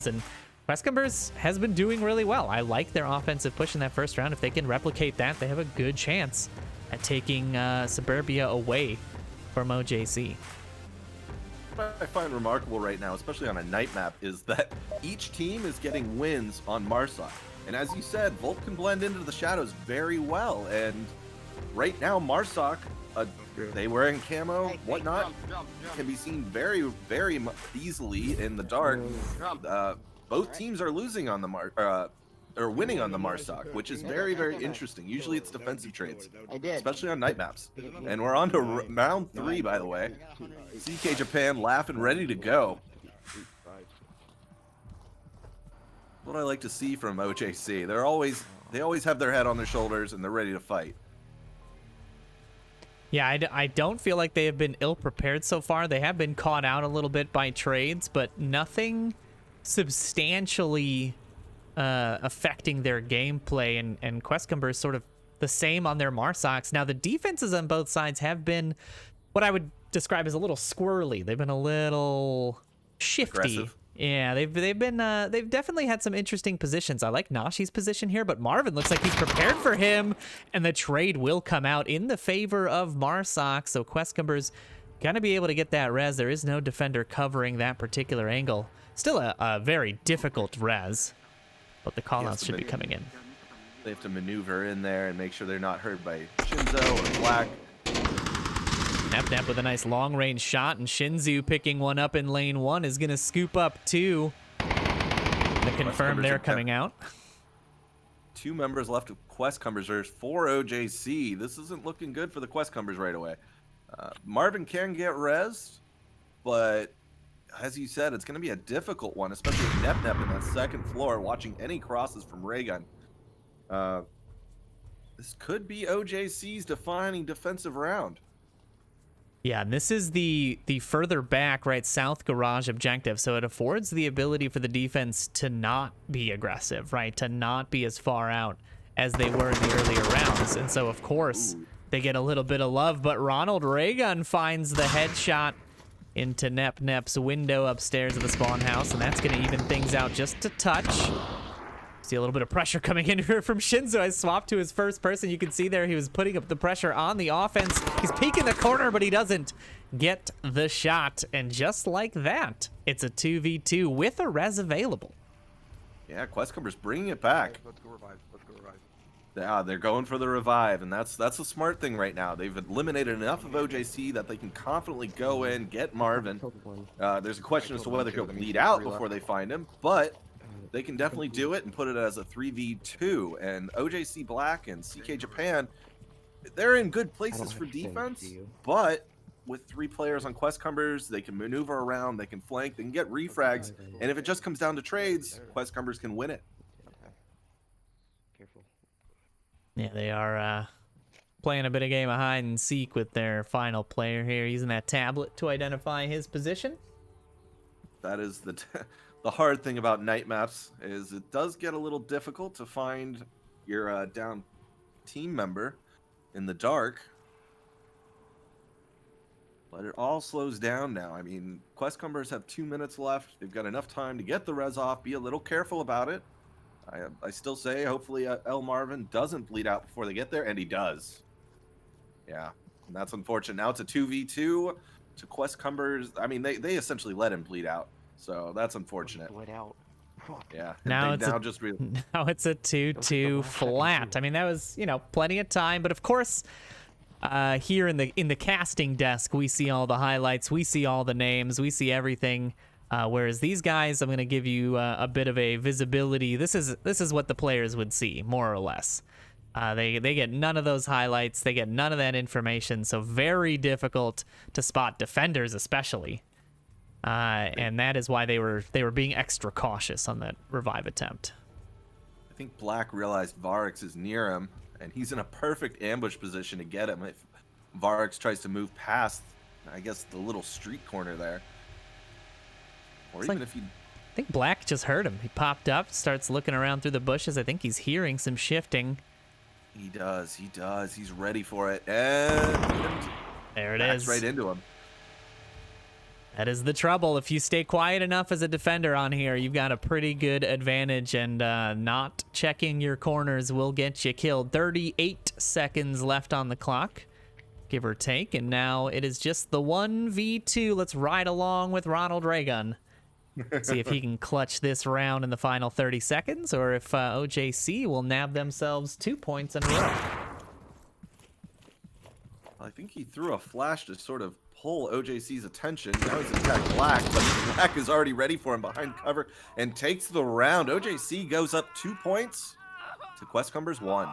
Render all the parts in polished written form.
And Questcumbers has been doing really well. I like their offensive push in that first round. If they can replicate that, they have a good chance at taking Suburbia away from OJC. What I find remarkable right now, especially on a night map, is that each team is getting wins on Marsoc. And as you said, Volt can blend into the shadows very well. And right now, Marsoc, they were in camo, whatnot, can be seen very, very easily in the dark. Both teams are losing on the or winning on the Marsoc, which is very, very interesting. Usually it's defensive trades, especially on night maps. And we're on to round 3, by the way. CK Japan laughing, ready to go. What I like to see from OJC, they always have their head on their shoulders and they're ready to fight. Yeah, I don't feel like they have been ill-prepared so far. They have been caught out a little bit by trades, but nothing substantially affecting their gameplay, and Questcumbers sort of the same on their Marsocs. Now, the defenses on both sides have been what I would describe as a little squirrely. They've been a little shifty. Aggressive. Yeah, they've definitely had some interesting positions. I like Nashi's position here, but Marvin looks like he's prepared for him, and the trade will come out in the favor of Marsoc. So Questcumbers gonna be able to get that res. There is no defender covering that particular angle. Still a very difficult res, but the callouts should be coming in. They have to maneuver in there and make sure they're not hurt by Shinzo or Black. Nap with a nice long-range shot, and Shinzu picking one up in lane 1 is going to scoop up 2. The confirm they're coming out. 2 members left of Questcumbers. There's 4 OJC. This isn't looking good for the Questcumbers right away. Marvin can get rezzed, but as you said, it's going to be a difficult one, especially with Nep in that second floor, watching any crosses from Raygun. This could be OJC's defining defensive round. Yeah, and this is the further back, right, south garage objective, so it affords the ability for the defense to not be aggressive, right, to not be as far out as they were in the earlier rounds. And so, of course, they get a little bit of love, but Ronald Raygun finds the headshot into Nep's window upstairs of the spawn house, and that's going to even things out just a touch. See a little bit of pressure coming in here from Shinzo. I swapped to his first person. You can see there he was putting up the pressure on the offense. He's peeking the corner, but he doesn't get the shot. And just like that, it's a 2v2 with a res available. Yeah, Questcumbers bringing it back. Let's go revive. Yeah, they're going for the revive, and that's a smart thing right now. They've eliminated enough of OJC that they can confidently go in, get Marvin. There's a question as to whether he'll bleed out before they find him, but they can definitely do it and put it as a 3v2. And OJC Black and CK Japan, they're in good places for defense, but with 3 players on Questcumbers, they can maneuver around, they can flank, they can get refrags, and if it just comes down to trades, Questcumbers can win it. Careful. Yeah, they are playing a bit of game of hide and seek with their final player here, using that tablet to identify his position. That is the hard thing about night maps, is it does get a little difficult to find your down team member in the dark. But it all slows down now. I mean, Questcumbers have 2 minutes left. They've got enough time to get the res off. Be a little careful about it. I still say, hopefully, El Marvin doesn't bleed out before they get there, and he does. Yeah, and that's unfortunate. Now it's a 2v2 to Questcumbers. I mean, they essentially let him bleed out. So that's unfortunate. Out. Yeah. Now it's a 2-2 flat. I mean, that was, plenty of time, but of course, here in the casting desk, we see all the highlights, we see all the names, we see everything. Whereas these guys, I'm going to give you a bit of a visibility. This is what the players would see, more or less. They get none of those highlights. They get none of that information. So very difficult to spot defenders, especially. And that is why they were being extra cautious on that revive attempt. I think Black realized Varix is near him, and he's in a perfect ambush position to get him if Varix tries to move past, I guess, the little street corner there. Or it's even like, if he... I think Black just heard him. He popped up, starts looking around through the bushes. I think he's hearing some shifting. He does. He's ready for it. And there it backs is. right into him. That is the trouble. If you stay quiet enough as a defender on here, you've got a pretty good advantage, and not checking your corners will get you killed. 38 seconds left on the clock, give or take, and now it is just the 1v2. Let's ride along with Ronald Reagan. See if he can clutch this round in the final 30 seconds, or if OJC will nab themselves 2 points in a row. I think he threw a flash to sort of pull OJC's attention. Now he's attacked Black, but Black is already ready for him behind cover and takes the round. OJC goes up 2 points to Questcumbers 1.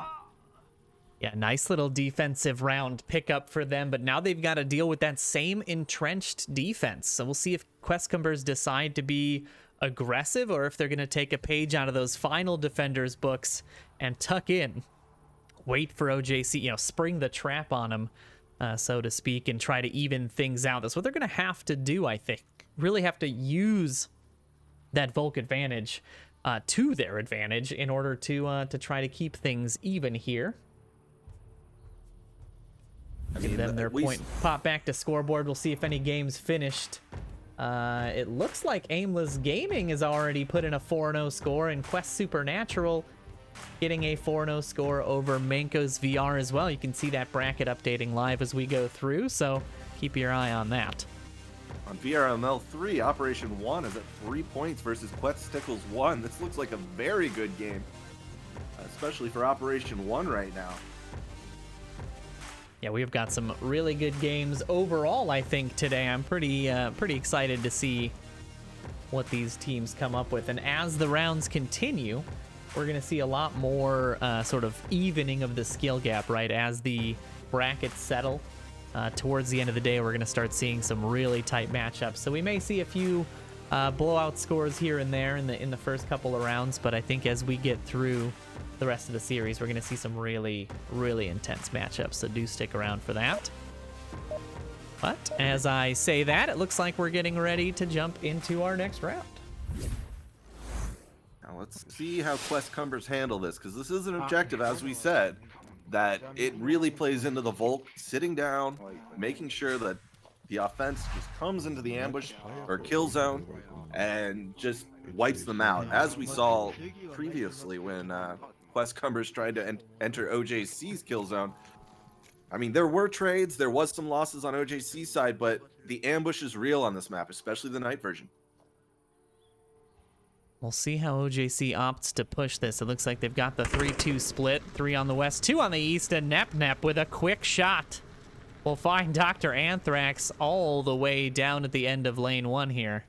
Yeah, nice little defensive round pickup for them, but now they've got to deal with that same entrenched defense. So we'll see if Questcumbers decide to be aggressive, or if they're going to take a page out of those final defenders' books and tuck in, wait for OJC, spring the trap on them, so to speak, and try to even things out. That's what they're going to have to do, I think. Really have to use that Volk advantage to their advantage in order to try to keep things even here. Give them their point. Pop back to scoreboard. We'll see if any games finished. It looks like Aimless Gaming has already put in a 4-0 score, and Quest Supernatural getting a 4-0 score over Manko's VR as well. You can see that bracket updating live as we go through, so keep your eye on that. On VRML 3, Operation 1 is at 3 points versus Questickles 1. This looks like a very good game, especially for Operation 1 right now. Yeah, we've got some really good games overall, I think, today. I'm pretty excited to see what these teams come up with. And as the rounds continue, we're going to see a lot more sort of evening of the skill gap, right? As the brackets settle towards the end of the day, we're going to start seeing some really tight matchups. So we may see a few blowout scores here and there in the first couple of rounds, but I think as we get through the rest of the series, we're going to see some really, really intense matchups, so do stick around for that. But as I say that, it looks like we're getting ready to jump into our next round. Now let's see how Questcumbers handle this, because this is an objective, as we said, that it really plays into the Volk sitting down, making sure that the offense just comes into the ambush or kill zone and just wipes them out, as we saw previously when Questcumbers tried to enter OJC's kill zone. I mean, there were trades, there was some losses on OJC's side, but the ambush is real on this map, especially the night version. We'll see how OJC opts to push this. It looks like they've got the 3-2 split, 3 on the west, 2 on the east, and Nep with a quick shot will find Dr. Anthrax all the way down at the end of lane 1 here.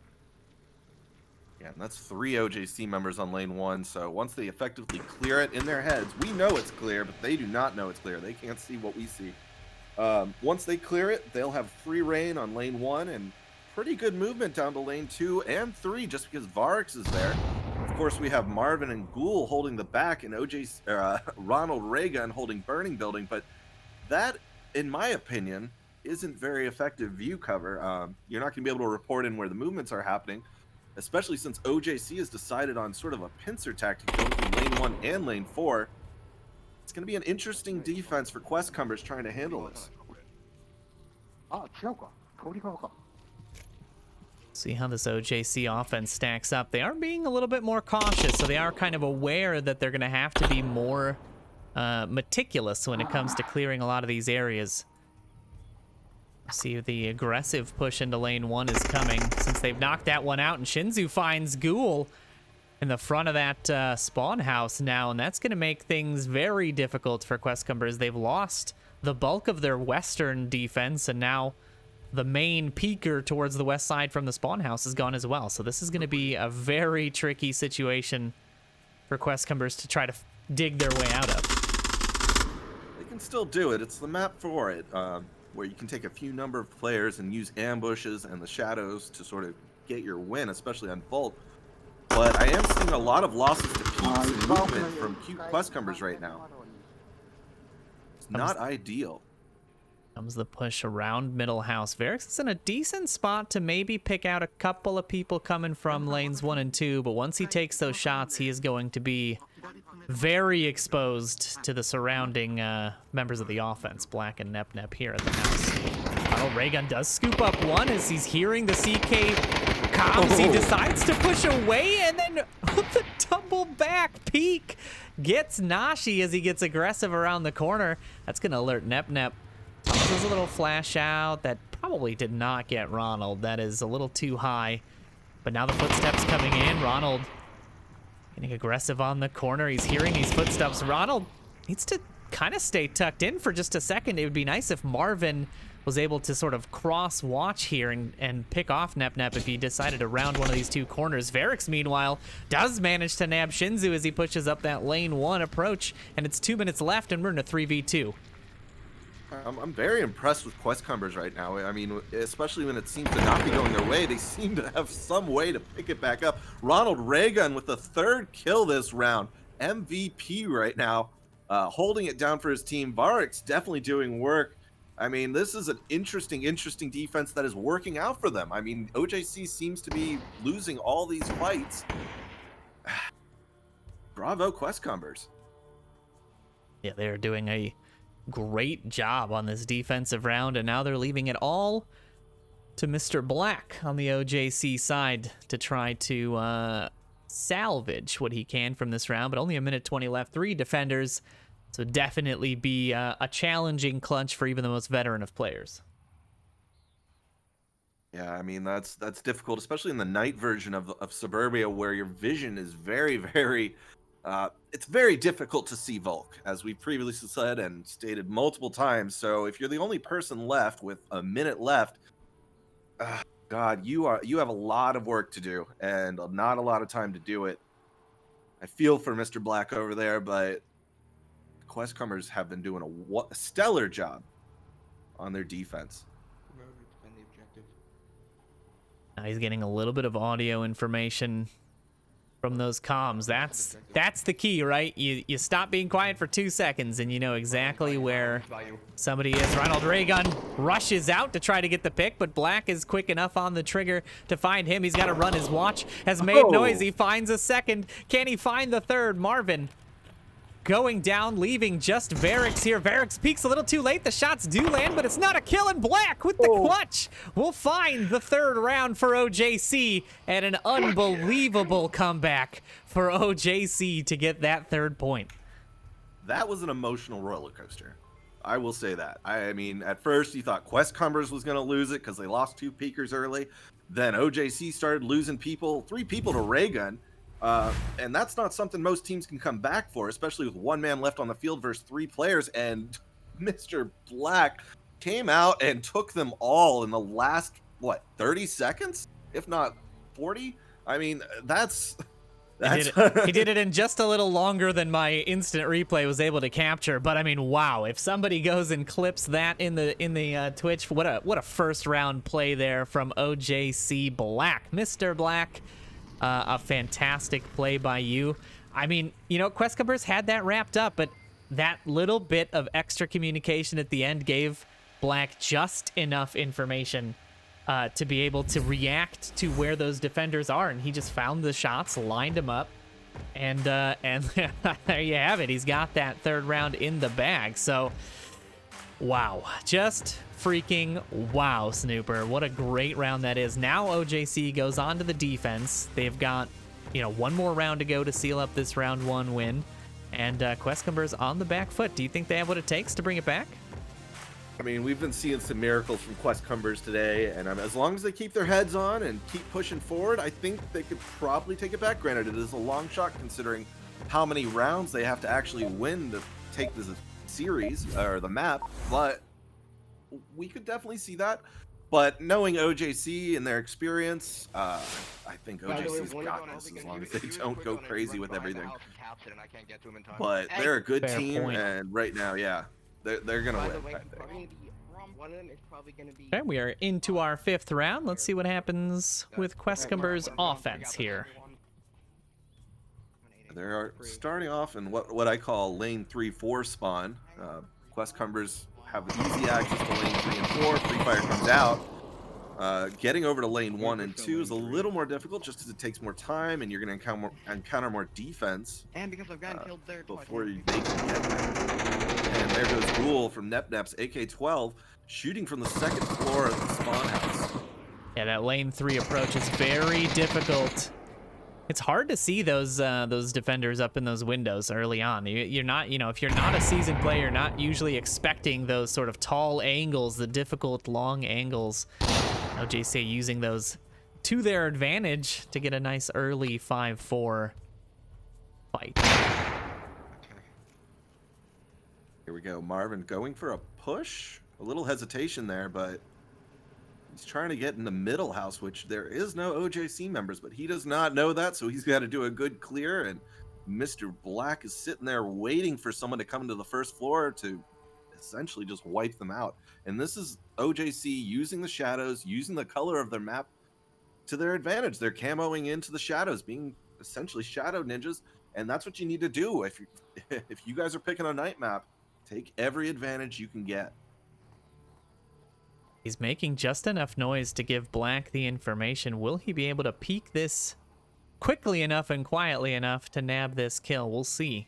Yeah, and that's 3 OJC members on lane 1, so once they effectively clear it in their heads, we know it's clear, but they do not know it's clear. They can't see what we see. Once they clear it, they'll have free reign on lane 1 and pretty good movement down to lane 2 and 3 just because Varix is there. Of course, we have Marvin and Ghoul holding the back and Ronald Reagan holding Burning Building, but that, in my opinion, isn't very effective view cover. You're not going to be able to report in where the movements are happening, especially since OJC has decided on sort of a pincer tactic going from lane 1 and lane 4. It's going to be an interesting defense for Questcumbers trying to handle this. See how this OJC offense stacks up. They are being a little bit more cautious, so they are kind of aware that they're going to have to be more meticulous when it comes to clearing a lot of these areas. See the aggressive push into lane 1 is coming since they've knocked that one out, and Shinzu finds Ghoul in the front of that spawn house now, and that's going to make things very difficult for Questcumbers. They've lost the bulk of their western defense, and now the main peeker towards the west side from the spawn house is gone as well. So this is going to be a very tricky situation for Questcumbers to try to dig their way out of. They can still do it. It's the map for it, where you can take a few number of players and use ambushes and the shadows to sort of get your win, especially on Volt. But I am seeing a lot of losses to peaks and movement from Questcumbers right now. It's not ideal. Comes the push around middle house. Varix is in a decent spot to maybe pick out a couple of people coming from lanes 1 and 2, but once he takes those shots, he is going to be very exposed to the surrounding members of the offense. Black and Nep here at the house. Oh, Raygun does scoop up one as he's hearing the CK comms. He decides to push away, and then the tumble back peek gets Nashi as he gets aggressive around the corner. That's going to alert Nep. There's a little flash out that probably did not get Ronald. That is a little too high. But now the footsteps coming in. Ronald getting aggressive on the corner. He's hearing these footsteps. Ronald needs to kind of stay tucked in for just a second. It would be nice if Marvin was able to sort of cross watch here and pick off Nep if he decided to round one of these two corners. Varix, meanwhile, does manage to nab Shinzu as he pushes up that lane 1 approach, and it's 2 minutes left, and we're in a 3v2. I'm very impressed with Questcumbers right now. I mean, especially when it seems to not be going their way, they seem to have some way to pick it back up. Ronald Raygun with the 3rd kill this round. MVP right now, holding it down for his team. Varix definitely doing work. I mean, this is an interesting defense that is working out for them. I mean, OJC seems to be losing all these fights. Bravo, Questcumbers. Yeah, they're doing a great job on this defensive round, and now they're leaving it all to Mr. Black on the OJC side to try to salvage what he can from this round, but only 1:20 left. 3 defenders. So definitely be a challenging clutch for even the most veteran of players. Yeah, I mean, that's difficult, especially in the night version of Suburbia, where your vision is very, it's very difficult to see Volk, as we previously said and stated multiple times. So if you're the only person left with a minute left, God, you have a lot of work to do and not a lot of time to do it. I feel for Mr. Black over there, but Questcumbers have been doing a stellar job on their defense. Now he's getting a little bit of audio information from those comms. That's the key, right? You stop being quiet for 2 seconds and you know exactly where somebody is. Ronald Raygun rushes out to try to get the pick, but Black is quick enough on the trigger to find him. He's got to run his watch. Has made noise. He finds a second. Can he find the third? Marvin going down, leaving just Varix here. Varix peeks a little too late. The shots do land, but it's not a kill, and Black with the clutch will find the 3rd round for OJC, and an unbelievable comeback for OJC to get that 3rd point. That was an emotional roller coaster. I will say that. I mean, at first you thought Questcumbers was going to lose it because they lost 2 peekers early. Then OJC started losing 3 people to Raygun. And that's not something most teams can come back for, especially with 1 man left on the field versus 3 players. And Mr. Black came out and took them all in the last, 30 seconds? If not 40? I mean, that's he did it in just a little longer than my instant replay was able to capture. But I mean, wow! If somebody goes and clips that in the Twitch, what a 1st round play there from OJC Black, Mr. Black. A fantastic play by you. I mean, you know, Questcumbers had that wrapped up, but that little bit of extra communication at the end gave Black just enough information to be able to react to where those defenders are, and he just found the shots, lined them up, and there you have it. He's got that 3rd round in the bag. So, wow, just freaking wow, Snooper. What a great round that is. Now OJC goes on to the defense. They've got, 1 more round to go to seal up this round 1 win. And Questcumbers on the back foot. Do you think they have what it takes to bring it back? I mean, we've been seeing some miracles from Questcumbers today, and as long as they keep their heads on and keep pushing forward, I think they could probably take it back. Granted, it is a long shot considering how many rounds they have to actually win to take this series or the map, but we could definitely see that. But knowing OJC and their experience, I think OJC's got this as long as they don't go crazy with everything. But they're a good team, and right now, yeah, they're gonna win. Okay, we are into our 5th round. Let's see what happens with Questcumbers' offense here. They are starting off in what I call lane 3-4 spawn. Questcumbers have easy access to lane 3 and 4. Free Fire comes out. Getting over to lane 1 and 2 is a little more difficult just because it takes more time and you're going to encounter more defense. And because I've gotten killed there twice. Before they can get there. And there goes Ghoul from NepNep's AK-12, shooting from the second floor of the spawn house. Yeah, that lane 3 approach is very difficult. It's hard to see those defenders up in those windows early on. You're not, if you're not a seasoned player, you're not usually expecting those sort of tall angles, the difficult long angles. OJC using those to their advantage to get a nice early 5-4 fight. Here we go, Marvin going for a push. A little hesitation there, but he's trying to get in the middle house, which there is no OJC members, but he does not know that, so he's got to do a good clear, and Mr. Black is sitting there waiting for someone to come to the first floor to essentially just wipe them out. And this is OJC using the shadows, using the color of their map to their advantage. They're camoing into the shadows, being essentially shadow ninjas, and that's what you need to do. If you guys are picking a night map, take every advantage you can get. He's making just enough noise to give Black the information. Will he be able to peek this quickly enough and quietly enough to nab this kill? We'll see.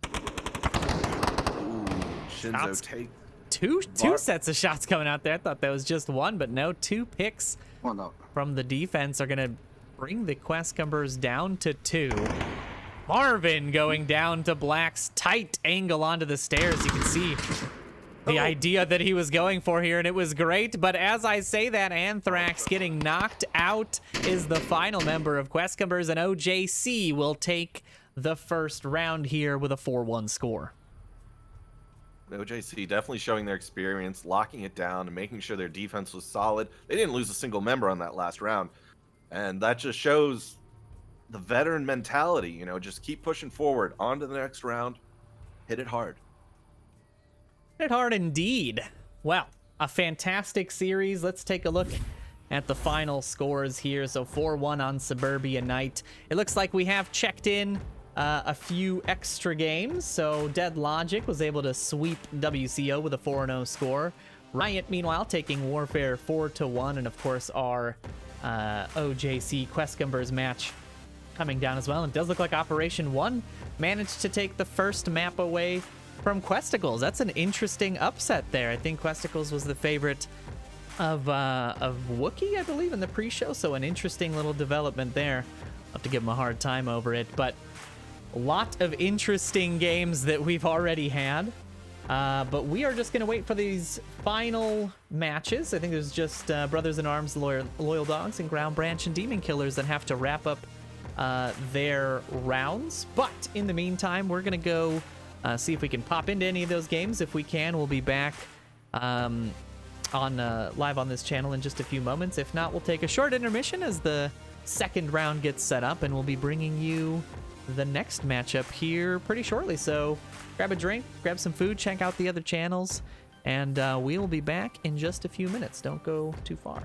Ooh, Shinzo take two sets of shots coming out there. I thought that was just one, but no, 2 picks from the defense are gonna bring the Questcumbers down to 2. Marvin going down to Black's tight angle onto the stairs. You can see the idea that he was going for here, and it was great. But as I say that, Anthrax getting knocked out is the final member of Questcumbers, and OJC will take the first round here with a 4-1 score. OJC definitely showing their experience, locking it down, and making sure their defense was solid. They didn't lose a single member on that last round, and that just shows the veteran mentality. Just keep pushing forward, on to the next round, hit it hard. Hit it hard indeed. Well, a fantastic series. Let's take a look at the final scores here. So 4-1 on Suburbia Night. It looks like we have checked in a few extra games. So Dead Logic was able to sweep WCO with a 4-0 score. Riot, meanwhile, taking Warfare 4-1. And of course, our OJC Questcumbers match coming down as well. And it does look like Operation 1 managed to take the first map away from Questicles. That's an interesting upset there. I think Questicles was the favorite of Wookiee, I believe, in the pre-show. So an interesting little development there. I'll have to give him a hard time over it. But a lot of interesting games that we've already had. But we are just going to wait for these final matches. I think there's just Brothers in Arms, Loyal Dogs, and Ground Branch and Demon Killers that have to wrap up their rounds. But in the meantime, we're going to go see if we can pop into any of those games. If we can, we'll be back on live on this channel in just a few moments. If not, we'll take a short intermission as the second round gets set up, and we'll be bringing you the next matchup here pretty shortly. So grab a drink, grab some food, check out the other channels, and we will be back in just a few minutes. Don't go too far.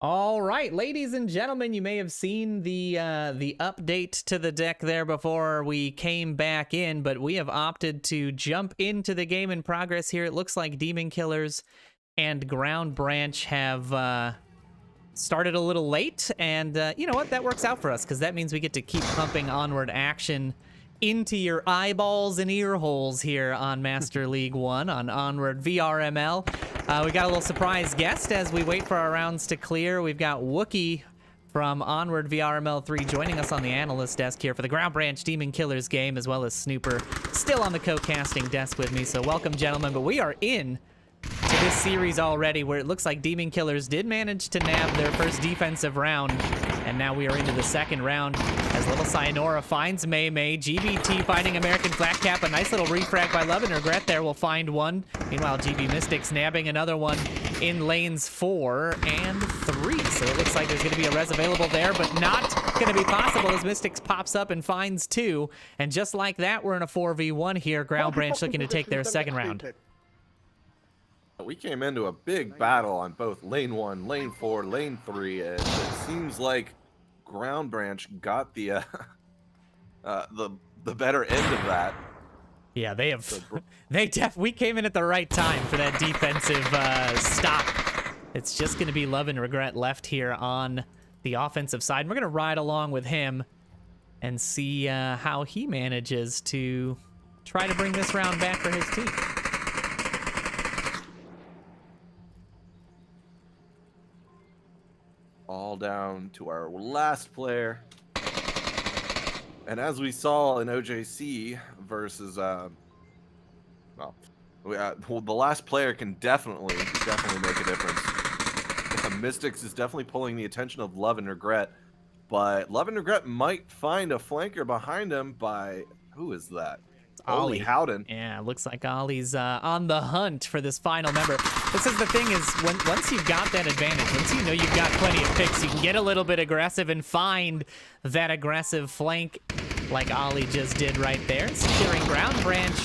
All right, ladies and gentlemen, you may have seen the update to the deck there before we came back in, but we have opted to jump into the game in progress here. It looks like Demon Killers and Ground Branch have started a little late, and you know what? That works out for us, because that means we get to keep pumping Onward action into your eyeballs and ear holes here on Master League 1 on Onward VRML. We got a little surprise guest as we wait for our rounds to clear. We've got Wookie from Onward VRML 3 joining us on the analyst desk here for the Ground Branch Demon Killers game, as well as Snooper still on the co-casting desk with me. So welcome, gentlemen. But we are in to this series already, where it looks like Demon Killers did manage to nab their first defensive round, and now we are into the second round as Little Sayonara finds Mei Mei. GBT finding American Flat Cap. A nice little refrag by Love and Regret there will find one. Meanwhile, GB Mystics nabbing another one in lanes 4 and 3. So it looks like there's going to be a res available there, but not going to be possible as Mystics pops up and finds 2. And just like that, we're in a 4v1 here. Ground Branch looking to take their second round. We came into a big battle on both lane 1, lane 4, lane 3, and it seems like Ground Branch got the better end of that. Yeah, they have. We came in at the right time for that defensive stop. It's just going to be Love and Regret left here on the offensive side. We're going to ride along with him and see how he manages to try to bring this round back for his team. All down to our last player. And as we saw in OJC versus, the last player can definitely make a difference. Mystics is definitely pulling the attention of Love and Regret, but Love and Regret might find a flanker behind him by, who is that? Ollie Howden. Yeah, looks like Ollie's on the hunt for this final member. This is the thing is, once you've got that advantage, once you know you've got plenty of picks, you can get a little bit aggressive and find that aggressive flank like Ollie just did right there, securing Ground Branch,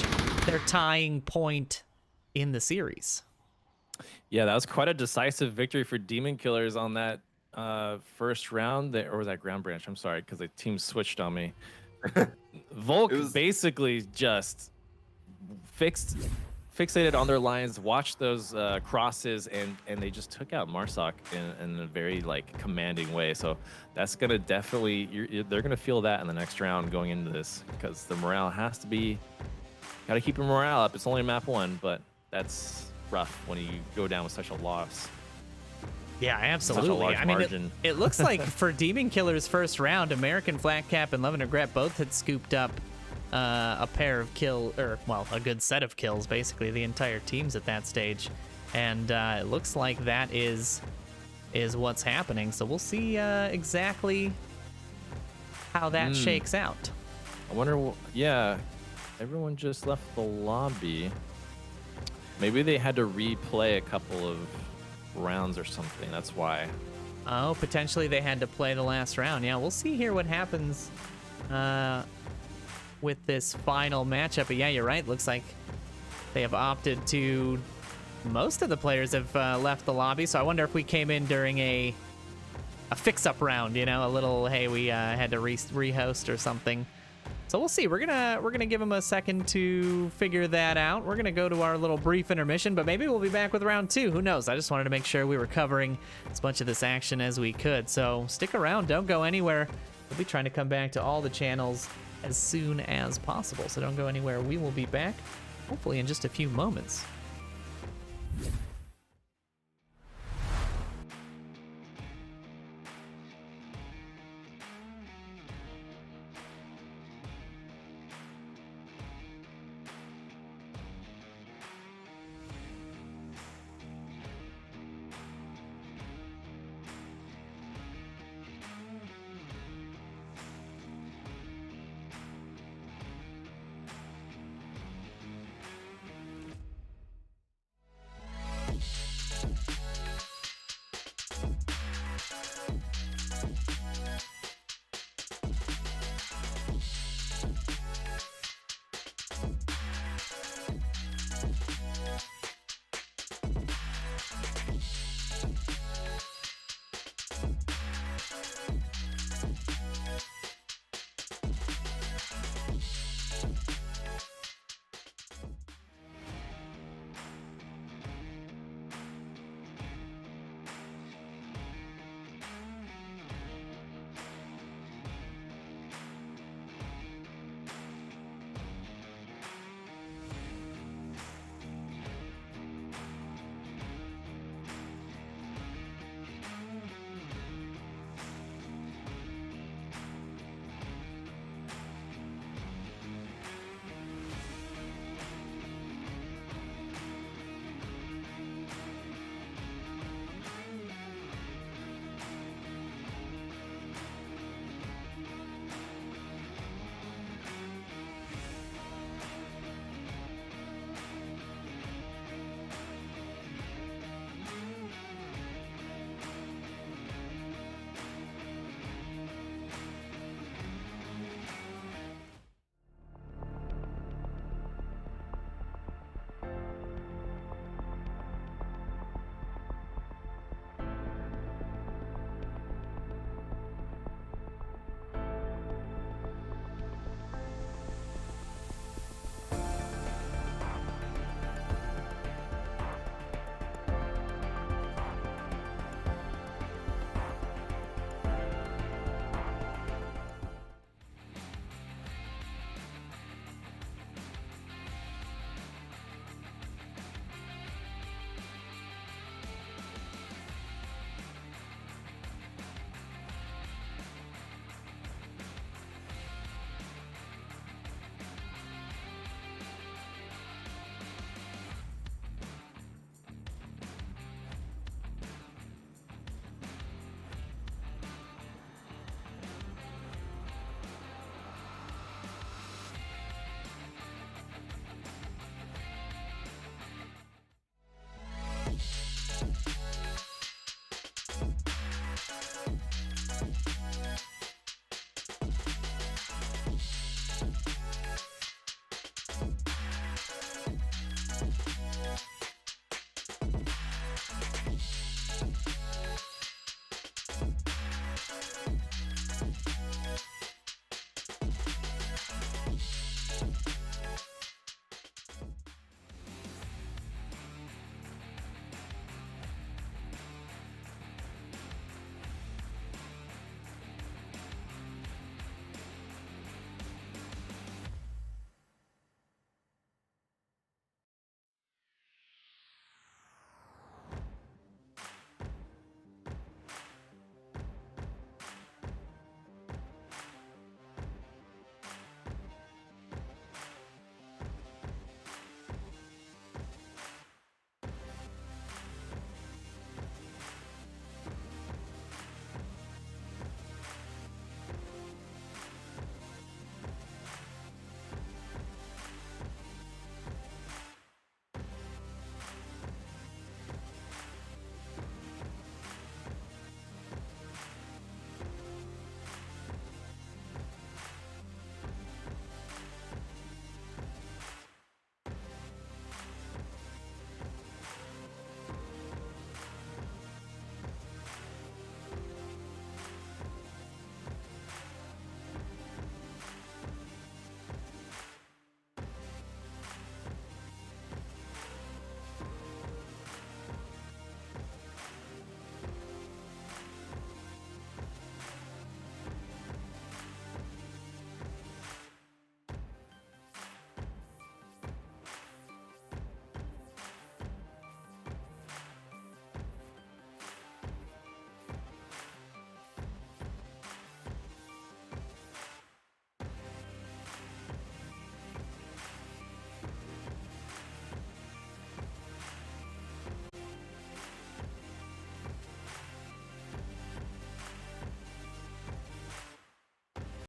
their tying point in the series. Yeah, that was quite a decisive victory for Demon Killers on that first round. Or was that Ground Branch? I'm sorry, because the team switched on me. Volk basically just fixated on their lines, watched those crosses, and they just took out Marsoc in a very commanding way. So that's gonna definitely they're gonna feel that in the next round going into this, because the morale has to be, gotta keep your morale up. It's only map 1, but that's rough when you go down with such a loss. Yeah, absolutely. I mean, it looks like for Demon Killer's first round, American Flat Cap and Love and Regret both had scooped up a pair of a good set of kills, basically. The entire team's at that stage. And it looks like that is what's happening. So we'll see exactly how that shakes out. I wonder, yeah, everyone just left the lobby. Maybe they had to replay a couple of rounds or something. That's why. Oh, potentially they had to play the last round. Yeah, we'll see here what happens with this final matchup. But yeah, you're right. Looks like they have opted to. Most of the players have left the lobby. So I wonder if we came in during a fix-up round. You know, a little hey, we had to rehost or something. So we'll see. We're gonna give them a second to figure that out. We're gonna go to our little brief intermission, but maybe we'll be back with round 2. Who knows? I just wanted to make sure we were covering as much of this action as we could. So stick around. Don't go anywhere. We'll be trying to come back to all the channels as soon as possible. So don't go anywhere. We will be back, hopefully in just a few moments.